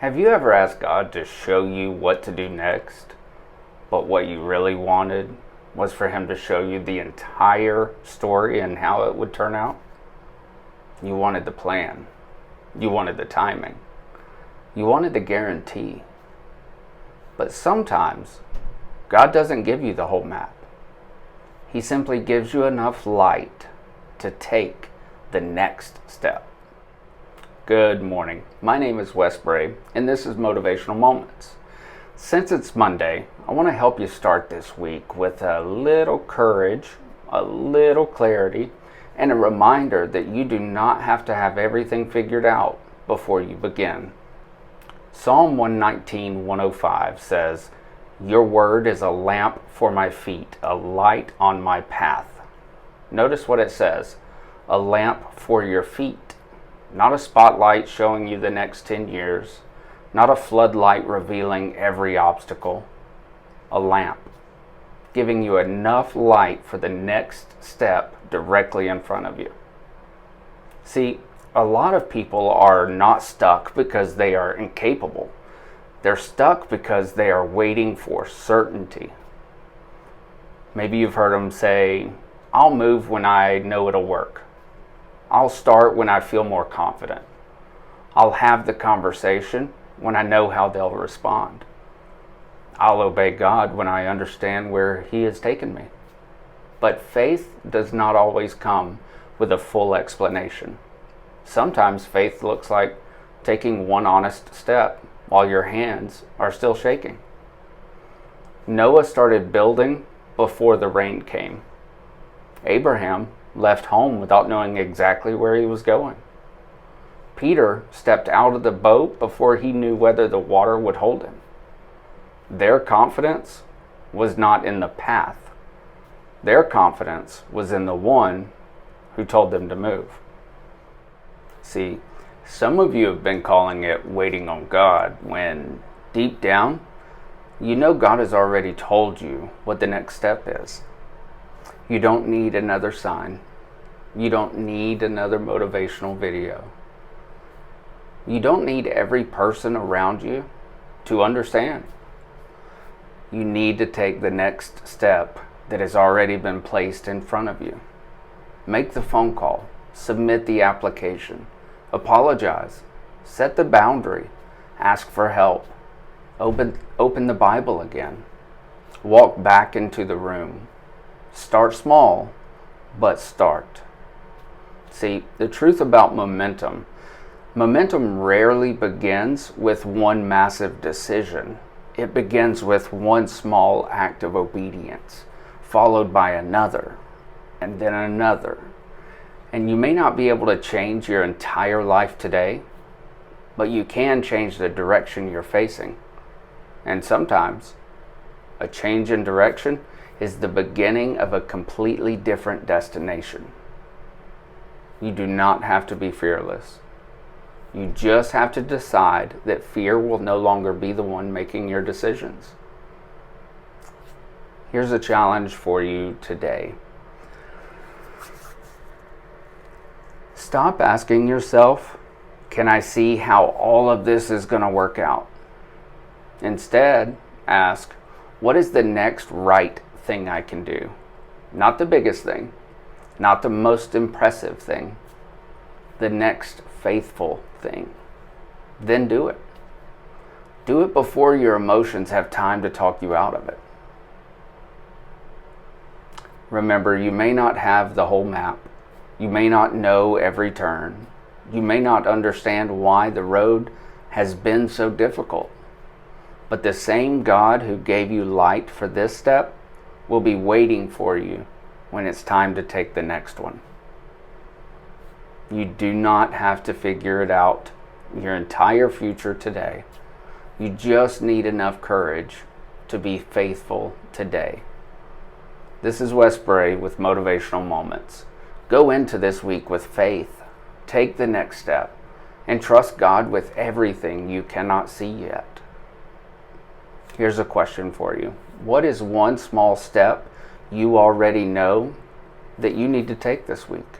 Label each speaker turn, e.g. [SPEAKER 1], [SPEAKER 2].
[SPEAKER 1] Have you ever asked God to show you what to do next, but what you really wanted was for Him to show you the entire story and how it would turn out? You wanted the plan. You wanted the timing. You wanted the guarantee. But sometimes, God doesn't give you the whole map. He simply gives you enough light to take the next step. Good morning. My name is Wes Bray, and this is Motivational Moments. Since it's Monday, I want to help you start this week with a little courage, a little clarity, and a reminder that you do not have to have everything figured out before you begin. Psalm 119:105 says, "Your word is a lamp for my feet, a light on my path." Notice what it says, a lamp for your feet. Not a spotlight showing you the next 10 years, not a floodlight revealing every obstacle. A lamp, giving you enough light for the next step directly in front of you. See, a lot of people are not stuck because they are incapable. They're stuck because they are waiting for certainty. Maybe you've heard them say, "I'll move when I know it'll work. I'll start when I feel more confident. I'll have the conversation when I know how they'll respond. I'll obey God when I understand where He has taken me." But faith does not always come with a full explanation. Sometimes faith looks like taking one honest step while your hands are still shaking. Noah started building before the rain came. Abraham left home without knowing exactly where he was going. Peter stepped out of the boat before he knew whether the water would hold him. Their confidence was not in the path. Their confidence was in the one who told them to move. See, some of you have been calling it waiting on God when deep down, you know God has already told you what the next step is. You don't need another sign. You don't need another motivational video. You don't need every person around you to understand. You need to take the next step that has already been placed in front of you. Make the phone call. Submit the application. Apologize. Set the boundary. Ask for help. Open the Bible again. Walk back into the room. Start small, but start. See, the truth about momentum rarely begins with one massive decision. It begins with one small act of obedience, followed by another, and then another. And you may not be able to change your entire life today, but you can change the direction you're facing. And sometimes, a change in direction is the beginning of a completely different destination. You do not have to be fearless. You just have to decide that fear will no longer be the one making your decisions. Here's a challenge for you today. Stop asking yourself, "Can I see how all of this is going to work out?" Instead, ask, "What is the next right thing I can do?" Not the biggest thing, not the most impressive thing, the next faithful thing. Then do it. Do it before your emotions have time to talk you out of it. Remember, you may not have the whole map. You may not know every turn. You may not understand why the road has been so difficult. But the same God who gave you light for this step will be waiting for you when it's time to take the next one. You do not have to figure it out your entire future today. You just need enough courage to be faithful today. This is Wes Bray with Motivational Moments. Go into this week with faith. Take the next step and trust God with everything you cannot see yet. Here's a question for you. What is one small step you already know that you need to take this week?